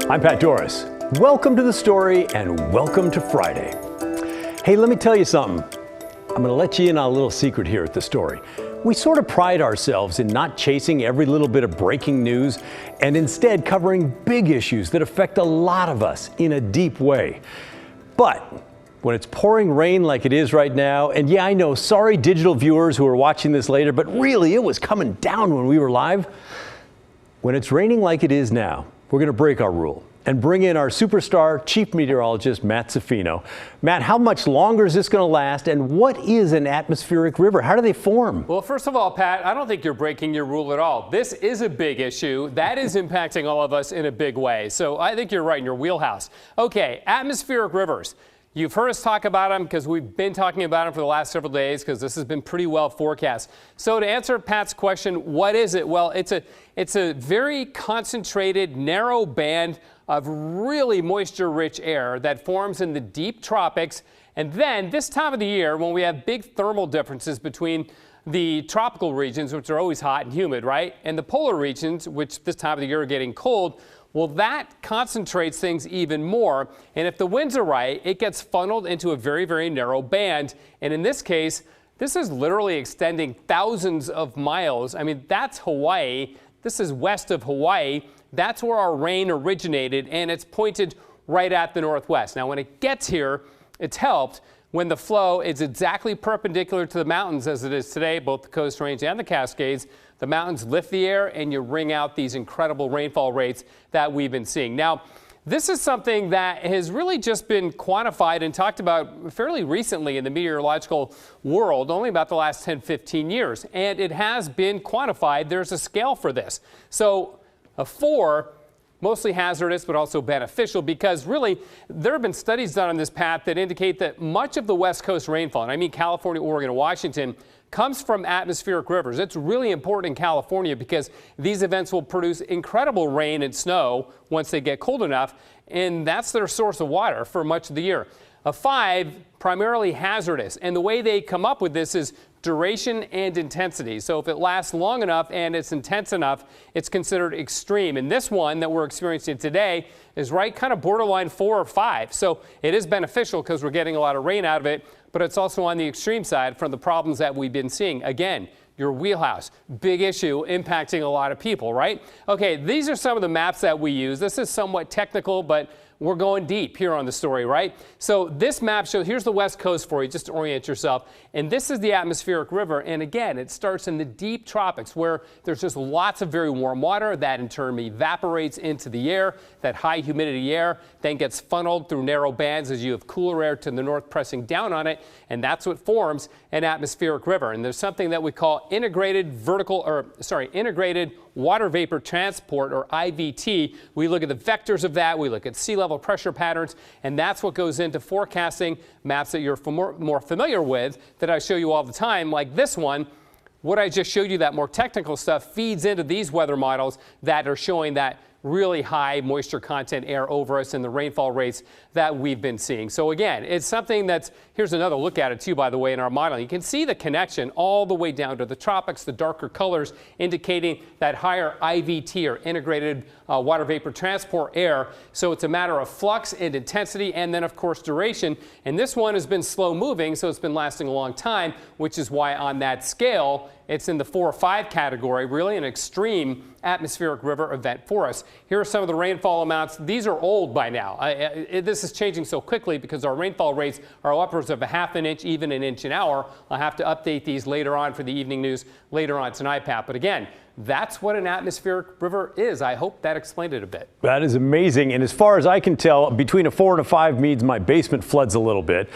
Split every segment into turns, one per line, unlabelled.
I'm Pat Doris. Welcome to The Story and welcome to Friday. Hey, let me tell you something. I'm going to let you in on a little secret here at The Story. We sort of pride ourselves in not chasing every little bit of breaking news and instead covering big issues that affect a lot of us in a deep way. But when it's pouring rain like it is right now, and yeah, I know, sorry digital viewers who are watching this later, but really it was coming down when we were live. When it's raining like it is now, we're going to break our rule and bring in our superstar chief meteorologist, Matt Zaffino. Matt, how much longer is this going to last, and what is an atmospheric river? How do they form?
Well, first of all, Pat, I don't think you're breaking your rule at all. This is a big issue that is impacting all of us in a big way. So I think you're right in your wheelhouse. Okay, atmospheric rivers. You've heard us talk about them because we've been talking about them for the last several days because this has been pretty well forecast. So to answer Pat's question, what is it? Well, it's a very concentrated, narrow band of really moisture-rich air that forms in the deep tropics. And then this time of the year, when we have big thermal differences between the tropical regions, which are always hot and humid, right, and the polar regions, which this time of the year are getting cold, well, that concentrates things even more. And if the winds are right, it gets funneled into a very, very narrow band. And in this case, this is literally extending thousands of miles. I mean, that's Hawaii. This is west of Hawaii. That's where our rain originated, and it's pointed right at the northwest. Now, when it gets here, it's helped when the flow is exactly perpendicular to the mountains as it is today, both the Coast Range and the Cascades. The mountains lift the air and you wring out these incredible rainfall rates that we've been seeing. Now, this is something that has really just been quantified and talked about fairly recently in the meteorological world, only about the last 10, 15 years. And it has been quantified. There's a scale for this. So a 4, mostly hazardous, but also beneficial, because really there have been studies done on this path that indicate that much of the West Coast rainfall, and I mean California, Oregon, and Washington, comes from atmospheric rivers. It's really important in California because these events will produce incredible rain and snow once they get cold enough, and that's their source of water for much of the year. A 5, primarily hazardous, and the way they come up with this is duration and intensity. So if it lasts long enough and it's intense enough, it's considered extreme. And this one that we're experiencing today is right kind of borderline 4 or 5. So it is beneficial because we're getting a lot of rain out of it, but it's also on the extreme side from the problems that we've been seeing. Again, your wheelhouse, big issue impacting a lot of people, right? Okay, these are some of the maps that we use. This is somewhat technical, but we're going deep here on The Story, right? So this map shows, here's the West Coast for you, just to orient yourself. And this is the atmospheric river. And again, it starts in the deep tropics where there's just lots of very warm water that in turn evaporates into the air. That high humidity air then gets funneled through narrow bands as you have cooler air to the north pressing down on it. And that's what forms an atmospheric river. And there's something that we call integrated water vapor transport, or IVT. We look at the vectors of that. We look at sea level pressure patterns, and that's what goes into forecasting maps that you're more familiar with that I show you all the time, like this one. What I just showed you, that more technical stuff, feeds into these weather models that are showing that really high moisture content air over us and the rainfall rates that we've been seeing. So again, it's something that's, here's another look at it too, by the way, in our modeling. You can see the connection all the way down to the tropics, the darker colors indicating that higher IVT, or integrated water vapor transport air. So it's a matter of flux and intensity, and then of course duration. And this one has been slow moving, so it's been lasting a long time, which is why on that scale, it's in the 4 or 5 category, really an extreme atmospheric river event for us. Here are some of the rainfall amounts. These are old by now. This is changing so quickly because our rainfall rates are upwards of a ½ an inch, even an inch an hour. I'll have to update these later on for the evening news later on tonight, Pat. But again, that's what an atmospheric river is. I hope that explained it a bit. That is amazing. And as far as I can tell, between a 4 and a 5 means my basement floods a little bit.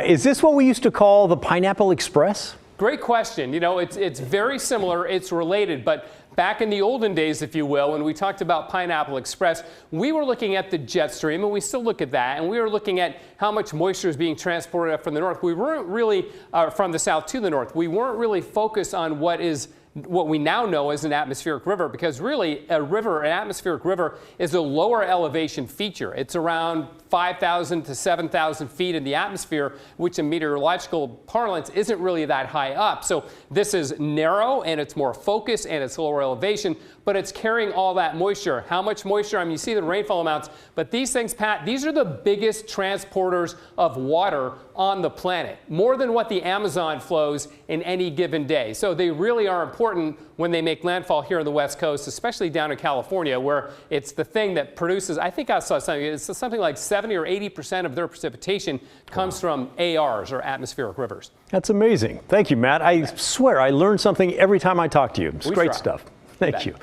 Is this what we used to call the Pineapple Express? Great question. You know, it's very similar. It's related, but back in the olden days, if you will, when we talked about Pineapple Express, we were looking at the jet stream, and we still look at that, and we were looking at how much moisture is being transported up from the north. We weren't really, from the south to the north, we weren't really focused on what is what we now know as an atmospheric river, because really an atmospheric river, is a lower elevation feature. It's around 5,000 to 7,000 feet in the atmosphere, which in meteorological parlance isn't really that high up. So this is narrow and it's more focused and it's lower elevation, but it's carrying all that moisture. How much moisture? I mean, you see the rainfall amounts, but these things, Pat, these are the biggest transporters of water on the planet, more than what the Amazon flows in any given day. So they really are important when they make landfall here on the West Coast, especially down in California, where it's the thing that produces, I think I saw something, it's something like 70 or 80% of their precipitation comes from ARs, or atmospheric rivers.
That's amazing. Thank you, Matt. I swear I learn something every time I talk to you. It's great stuff. Thank you.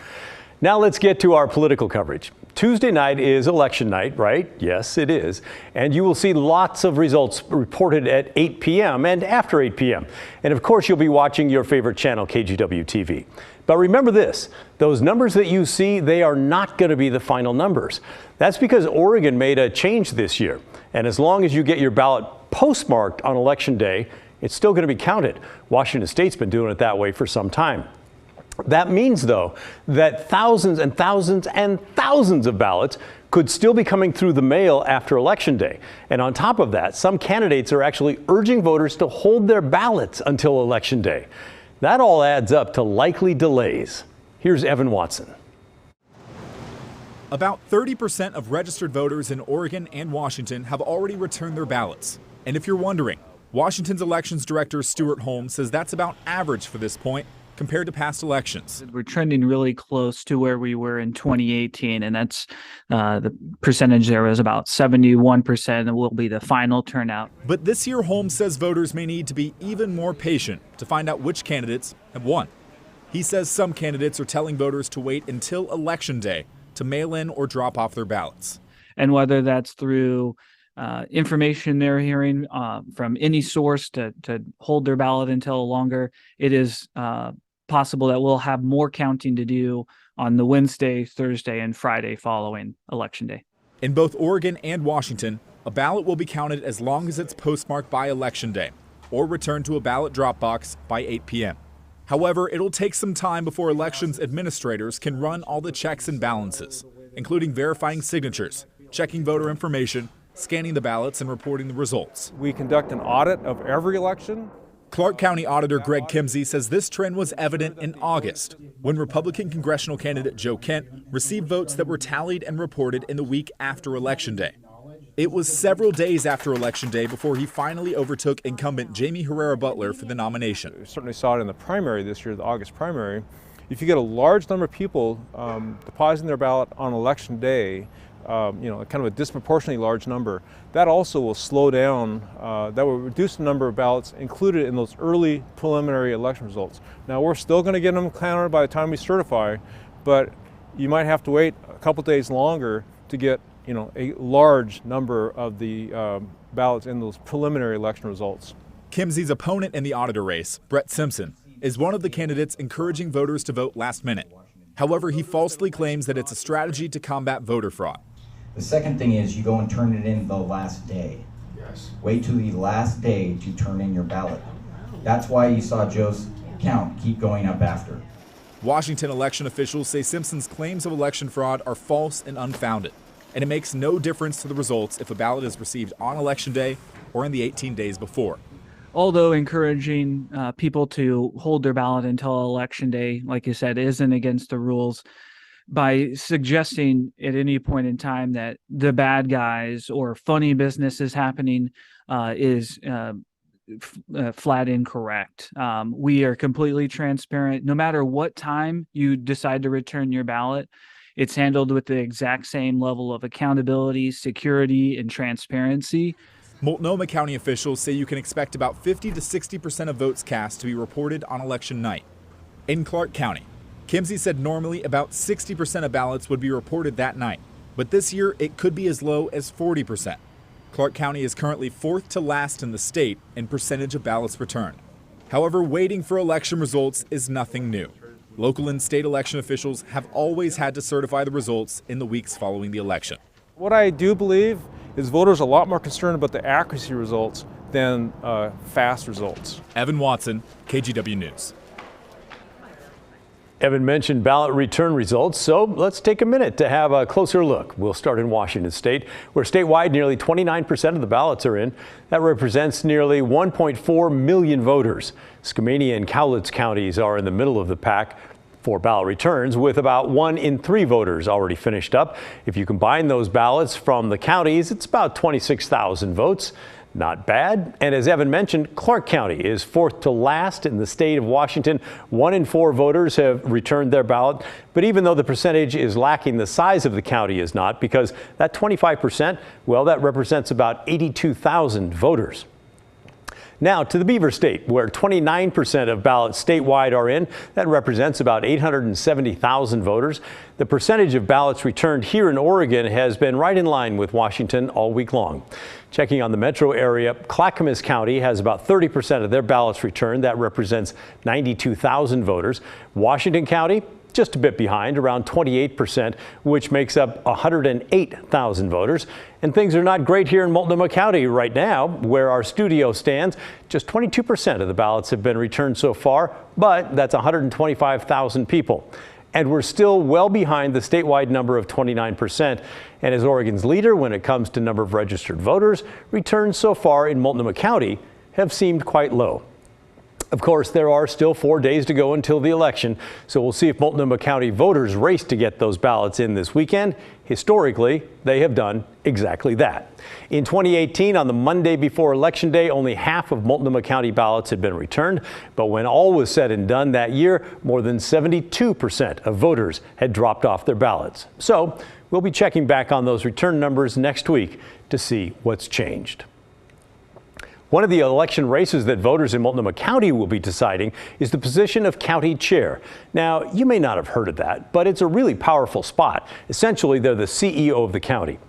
Now let's get to our political coverage. Tuesday night is election night, right? Yes, it is. And you will see lots of results reported at 8 p.m. and after 8 p.m. And of course, you'll be watching your favorite channel, KGW TV. But remember this, those numbers that you see, they are not going to be the final numbers. That's because Oregon made a change this year. And as long as you get your ballot postmarked on Election Day, it's still going to be counted. Washington State's been doing it that way for some time. That means, though, that thousands and thousands and thousands of ballots could still be coming through the mail after Election Day. And on top of that, some candidates are actually urging voters to hold their ballots until Election Day. That all adds up to likely delays. Here's Evan Watson.
About 30% of registered voters in Oregon and Washington have already returned their ballots. And if you're wondering, Washington's elections director Stuart Holmes says that's about average for this point compared to past elections.
We're trending really close to where we were in 2018, and that's the percentage there was about 71%, and will be the final turnout.
But this year, Holmes says voters may need to be even more patient to find out which candidates have won. He says some candidates are telling voters to wait until Election Day to mail in or drop off their ballots.
And whether that's through information they're hearing from any source to hold their ballot until longer, it is possible that we'll have more counting to do on the Wednesday, Thursday, and Friday following Election Day.
In both Oregon and Washington, a ballot will be counted as long as it's postmarked by Election Day or returned to a ballot drop box by 8 p.m. However, it'll take some time before elections administrators can run all the checks and balances, including verifying signatures, checking voter information, scanning the ballots, and reporting the results.
We conduct an audit of every election.
Clark County Auditor Greg Kimsey says this trend was evident in August, when Republican congressional candidate Joe Kent received votes that were tallied and reported in the week after Election Day. It was several days after Election Day before he finally overtook incumbent Jamie Herrera Butler for the nomination.
We certainly saw it in the primary this year, the August primary. If you get a large number of people depositing their ballot on Election Day, kind of a disproportionately large number, that also will slow down, that will reduce the number of ballots included in those early preliminary election results. Now, we're still going to get them counted by the time we certify, but you might have to wait a couple days longer to get a large number of the ballots in those preliminary election results.
Kimsey's opponent in the auditor race, Brett Simpson, is one of the candidates encouraging voters to vote last minute. However, he falsely claims that it's a strategy to combat voter fraud.
The second thing is you go and turn it in the last day. Yes. Wait till the last day to turn in your ballot. That's why you saw Joe's count keep going up after.
Washington election officials say Simpson's claims of election fraud are false and unfounded, and it makes no difference to the results if a ballot is received on Election Day or in the 18 days before.
Although encouraging people to hold their ballot until Election Day, like you said, isn't against the rules, by suggesting at any point in time that the bad guys or funny business is happening is flat incorrect. We are completely transparent. No matter what time you decide to return your ballot, it's handled with the exact same level of accountability, security, and transparency.
Multnomah County officials say you can expect about 50 to 60% of votes cast to be reported on election night. In Clark County, Kimsey said normally about 60% of ballots would be reported that night, but this year it could be as low as 40%. Clark County is currently fourth to last in the state in percentage of ballots returned. However, waiting for election results is nothing new. Local and state election officials have always had to certify the results in the weeks following the election.
What I do believe is voters are a lot more concerned about the accuracy results than fast results.
Evan Watson, KGW News.
Evan mentioned ballot return results, so let's take a minute to have a closer look. We'll start in Washington state, where statewide nearly 29% of the ballots are in. That represents nearly 1.4 million voters. Skamania and Cowlitz counties are in the middle of the pack for ballot returns, with about 1 in 3 voters already finished up. If you combine those ballots from the counties, it's about 26,000 votes. Not bad. And as Evan mentioned, Clark County is 4th to last in the state of Washington. 1 in 4 voters have returned their ballot. But even though the percentage is lacking, the size of the county is not, because that 25%, well, that represents about 82,000 voters. Now to the Beaver State, where 29% of ballots statewide are in. That represents about 870,000 voters. The percentage of ballots returned here in Oregon has been right in line with Washington all week long. Checking on the metro area, Clackamas County has about 30% of their ballots returned. That represents 92,000 voters. Washington County, just a bit behind, around 28%, which makes up 108,000 voters. And things are not great here in Multnomah County right now, where our studio stands. Just 22% of the ballots have been returned so far, but that's 125,000 people. And we're still well behind the statewide number of 29%. And as Oregon's leader when it comes to number of registered voters, returns so far in Multnomah County have seemed quite low. Of course, there are still 4 days to go until the election, so we'll see if Multnomah County voters race to get those ballots in this weekend. Historically, they have done exactly that. In 2018, on the Monday before Election Day, only half of Multnomah County ballots had been returned. But when all was said and done that year, more than 72% of voters had dropped off their ballots. So we'll be checking back on those return numbers next week to see what's changed. One of the election races that voters in Multnomah County will be deciding is the position of county chair. Now, you may not have heard of that, but it's a really powerful spot. Essentially, they're the CEO of the county.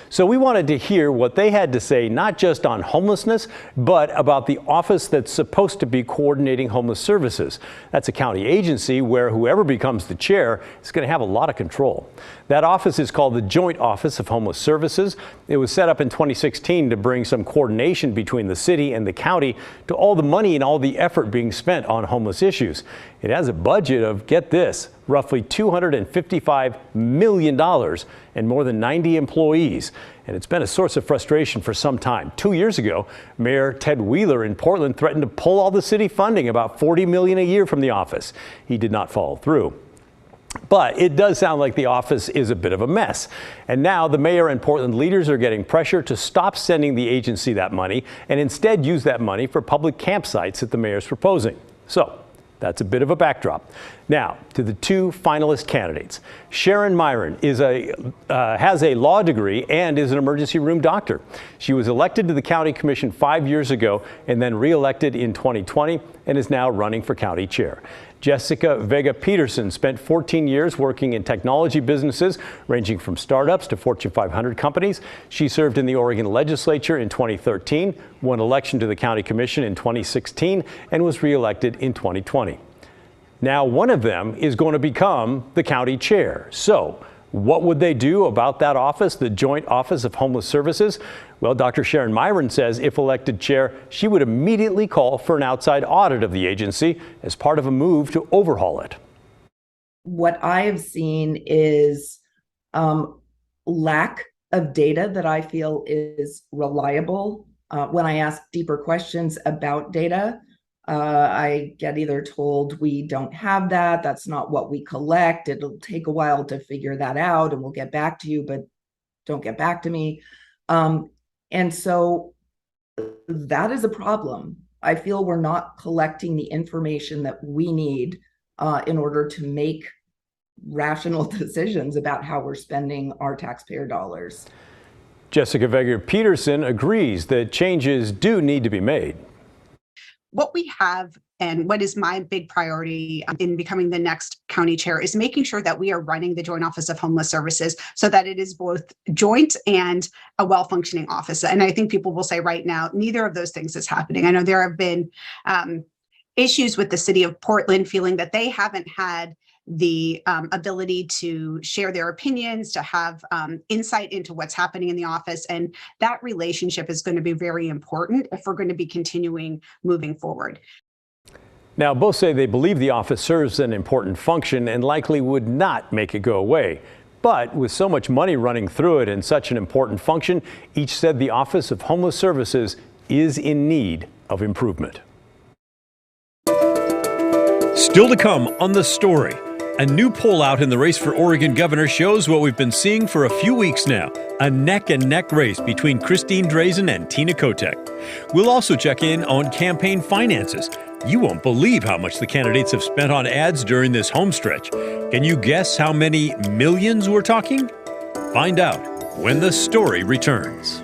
So we wanted to hear what they had to say, not just on homelessness, but about the office that's supposed to be coordinating homeless services. That's a county agency where whoever becomes the chair is going to have a lot of control. That office is called the Joint Office of Homeless Services. It was set up in 2016 to bring some coordination between the city and the county to all the money and all the effort being spent on homeless issues. It has a budget of, get this, roughly $255 million and more than 90 employees. And it's been a source of frustration for some time. 2 years ago, Mayor Ted Wheeler in Portland threatened to pull all the city funding, about $40 million a year, from the office. He did not follow through. But it does sound like the office is a bit of a mess. And now the mayor and Portland leaders are getting pressure to stop sending the agency that money and instead use that money for public campsites that the mayor's proposing. So that's a bit of a backdrop. Now to the 2 finalist candidates. Sharon Myron has a law degree and is an emergency room doctor. She was elected to the county commission 5 years ago and then re-elected in 2020 and is now running for county chair. Jessica Vega Peterson spent 14 years working in technology businesses ranging from startups to Fortune 500 companies. She served in the Oregon legislature in 2013, won election to the county commission in 2016, and was re-elected in 2020. Now, one of them is going to become the county chair. So what would they do about that office, the Joint Office of Homeless Services? Well, Dr. Sharon Myron says if elected chair, she would immediately call for an outside audit of the agency as part of a move to overhaul it.
What I have seen is lack of data that I feel is reliable. When I ask deeper questions about data, I get either told we don't have that, that's not what we collect, it'll take a while to figure that out, and we'll get back to you, but don't get back to me. And so that is a problem. I feel we're not collecting the information that we need in order to make rational decisions about how we're spending our taxpayer dollars.
Jessica Vega Peterson agrees that changes do need to be made.
What we have, and what is my big priority in becoming the next county chair, is making sure that we are running the Joint Office of Homeless Services so that it is both joint and a well-functioning office. And I think people will say right now, neither of those things is happening. I know there have been issues with the city of Portland feeling that they haven't had the ability to share their opinions, to have insight into what's happening in the office. And that relationship is going to be very important if we're going to be continuing moving forward.
Now, both say they believe the office serves an important function and likely would not make it go away. But with so much money running through it and such an important function, each said the Office of Homeless Services is in need of improvement. Still to come on The Story. A new poll out in the race for Oregon governor shows what we've been seeing for a few weeks now, a neck-and-neck race between Christine Drazan and Tina Kotek. We'll also check in on campaign finances. You won't believe how much the candidates have spent on ads during this homestretch. Can you guess how many millions we're talking? Find out when The Story returns.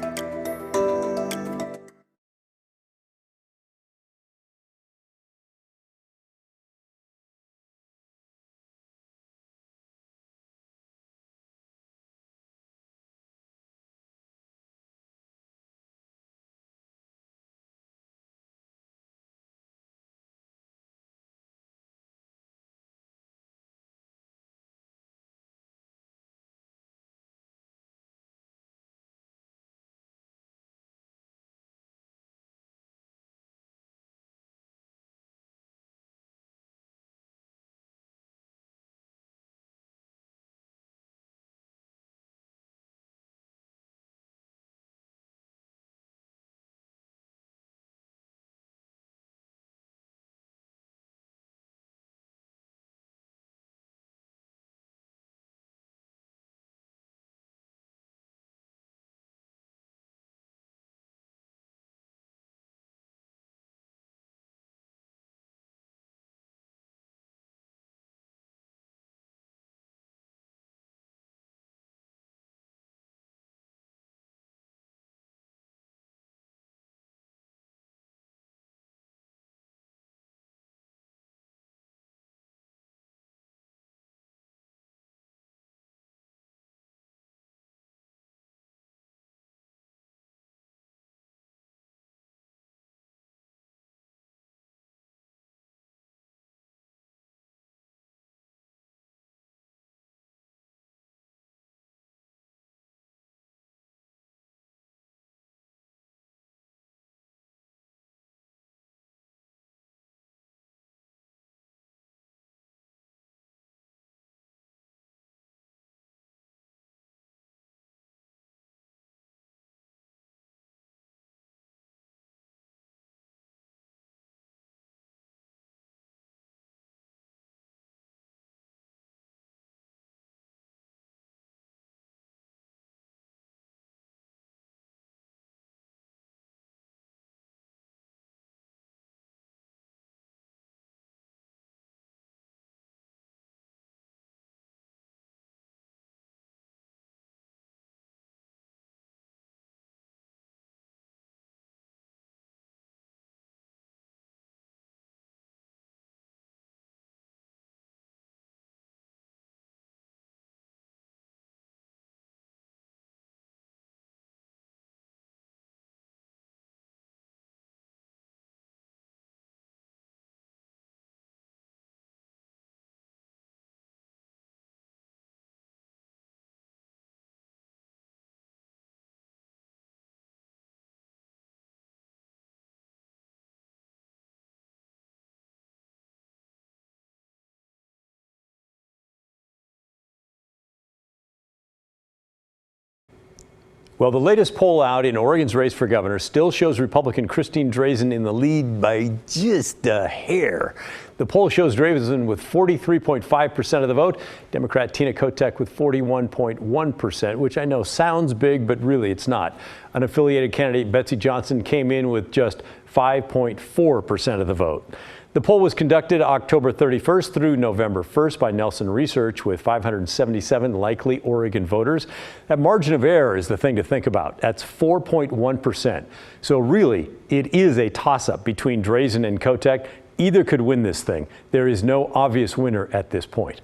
Well, the latest poll out in Oregon's race for governor still shows Republican Christine Drazan in the lead by just a hair. The poll shows Drazan with 43.5% of the vote, Democrat Tina Kotek with 41.1%, which I know sounds big, but really it's not. Unaffiliated candidate Betsy Johnson came in with just 5.4% of the vote. The poll was conducted October 31st through November 1st by Nelson Research with 577 likely Oregon voters. That margin of error is the thing to think about. That's 4.1%. So really, it is a toss-up between Drazan and Kotek. Either could win this thing. There is no obvious winner at this point.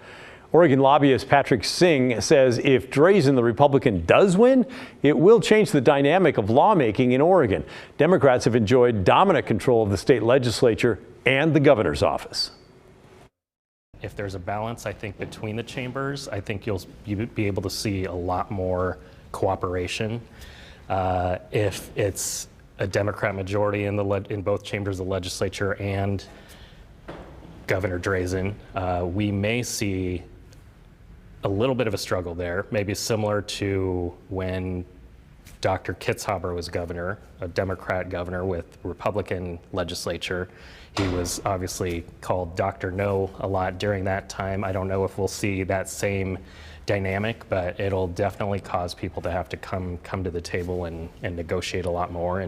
Oregon lobbyist Patrick Singh says if Drazan, the Republican, does win, it will change the dynamic of lawmaking in Oregon. Democrats have enjoyed dominant control of the state legislature and the governor's office.
If there's a balance, I think, between the chambers, I think you'll be able to see a lot more cooperation. If it's a Democrat majority in both chambers of the legislature and Governor Drazen, we may see a little bit of a struggle there, maybe similar to when Dr. Kitzhaber was governor, a Democrat governor with Republican legislature. He was obviously called Dr. No a lot during that time. I don't know if we'll see that same dynamic, but it'll definitely cause people to have to come to the table and negotiate a lot more.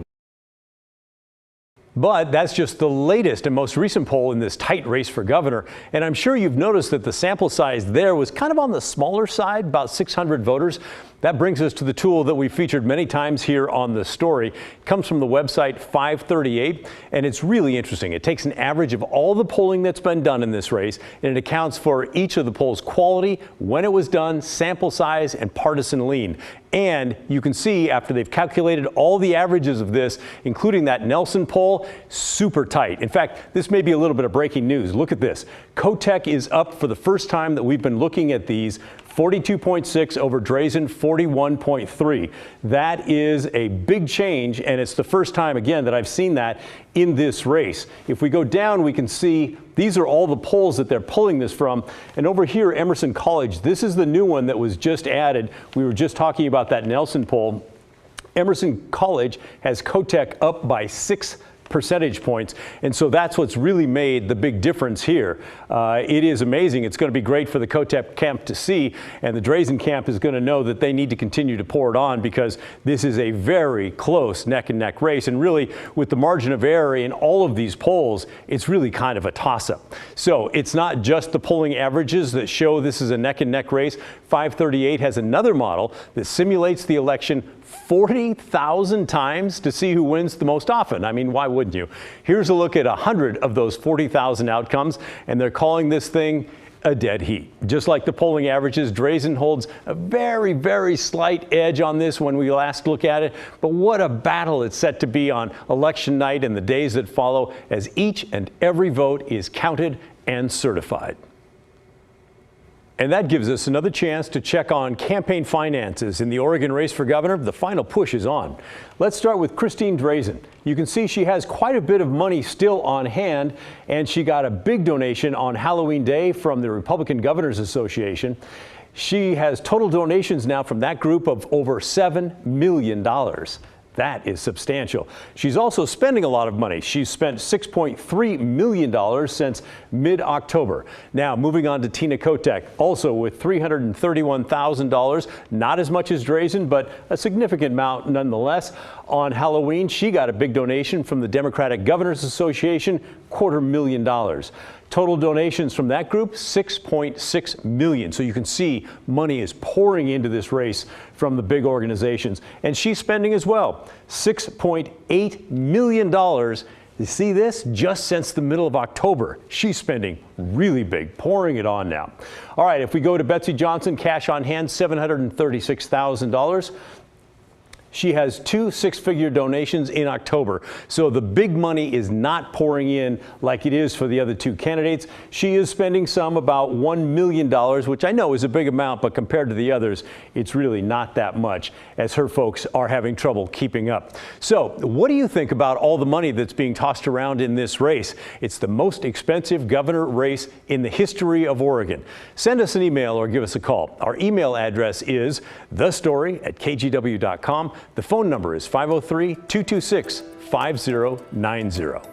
But that's just the latest and most recent poll in this tight race for governor. And I'm sure you've noticed that the sample size there was kind of on the smaller side, about 600 voters. That brings us to the tool that we've featured many times here on The Story. It comes from the website 538, and it's really interesting. It takes an average of all the polling that's been done in this race, and it accounts for each of the polls' quality, when it was done, sample size, and partisan lean. And you can see after they've calculated all the averages of this, including that Nelson poll, super tight. In fact, this may be a little bit of breaking news. Look at this. Kotek is up for the first time that we've been looking at these. 42.6 over Drazen, 41.3. That is a big change, and it's the first time, again, that I've seen that in this race. If we go down, we can see these are all the polls that they're pulling this from. And over here, Emerson College, this is the new one that was just added. We were just talking about that Nelson poll. Emerson College has Kotek up by 6 percentage points. And so that's what's really made the big difference here. It is amazing. It's going to be great for the Kotek camp to see, and the Drazen camp is going to know that they need to continue to pour it on, because this is a very close neck and neck race. And really, with the margin of error in all of these polls, it's really kind of a toss-up. So it's not just the polling averages that show this is a neck and neck race. 538 has another model that simulates the election 40,000 times to see who wins the most often. I mean, why wouldn't you? Here's a look at 100 of those 40,000 outcomes, and they're calling this thing a dead heat. Just like the polling averages, Drazen holds a very, very slight edge on this when we last look at it. But what a battle it's set to be on election night and the days that follow, as each and every vote is counted and certified. And that gives us another chance to check on campaign finances in the Oregon race for governor. The final push is on. Let's start with Christine Drazen. You can see she has quite a bit of money still on hand, and she got a big donation on Halloween Day from the Republican Governors Association. She has total donations now from that group of over $7 million. That is substantial. She's also spending a lot of money. She's spent $6.3 million since mid-October. Now, moving on to Tina Kotek, also with $331,000, not as much as Drazen, but a significant amount nonetheless. On Halloween, she got a big donation from the Democratic Governors Association, $250,000. Total donations from that group, $6.6 million. So you can see money is pouring into this race from the big organizations. And she's spending as well, $6.8 million. You see this? Just since the middle of October, she's spending really big, pouring it on now. All right, if we go to Betsy Johnson, cash on hand, $736,000. She has 2 six-figure donations in October. So the big money is not pouring in like it is for the other 2 candidates. She is spending some, about $1 million, which I know is a big amount, but compared to the others, it's really not that much, as her folks are having trouble keeping up. So what do you think about all the money that's being tossed around in this race? It's the most expensive governor race in the history of Oregon. Send us an email or give us a call. Our email address is thestory@kgw.com. The phone number is 503-226-5090.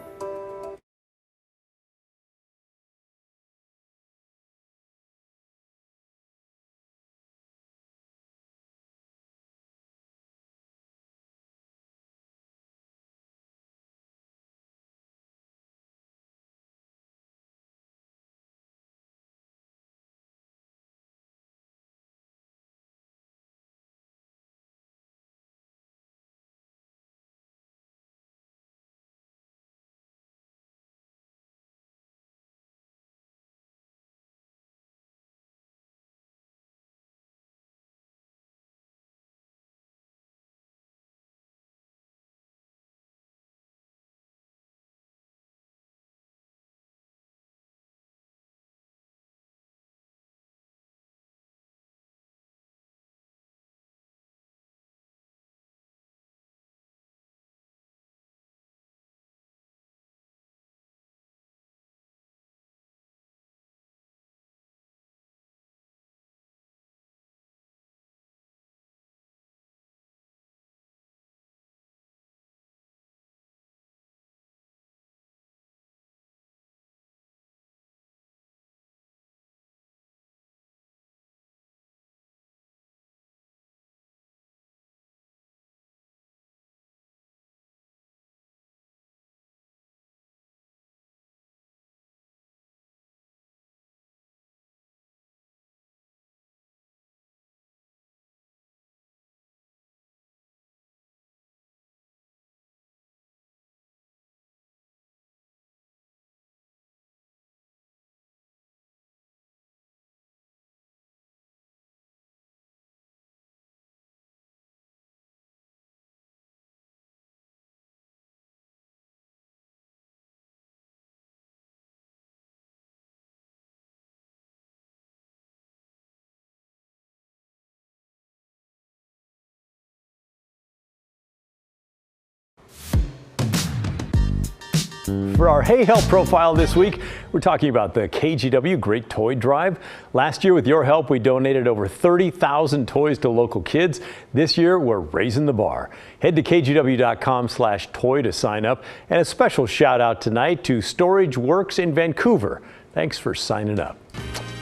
For our Hey Help profile this week, we're talking about the KGW Great Toy Drive. Last year, with your help, we donated over 30,000 toys to local kids. This year, we're raising the bar. Head to kgw.com/toy to sign up. And a special shout out tonight to Storage Works in Vancouver. Thanks for signing up.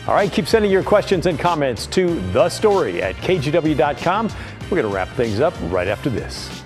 All right, keep sending your questions and comments to thestory@kgw.com. We're going to wrap things up right after this.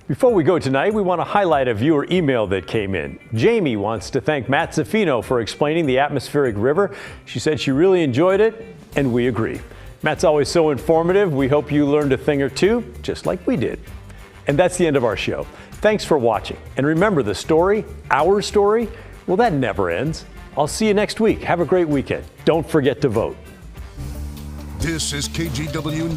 Before we go tonight, we want to highlight a viewer email that came in. Jamie wants to thank Matt Zaffino for explaining the atmospheric river. She said she really enjoyed it, and we agree. Matt's always so informative. We hope you learned a thing or two, just like we did. And that's the end of our show. Thanks for watching. And remember, the story, our story, well, that never ends. I'll see you next week. Have a great weekend. Don't forget to vote.
This is KGW News.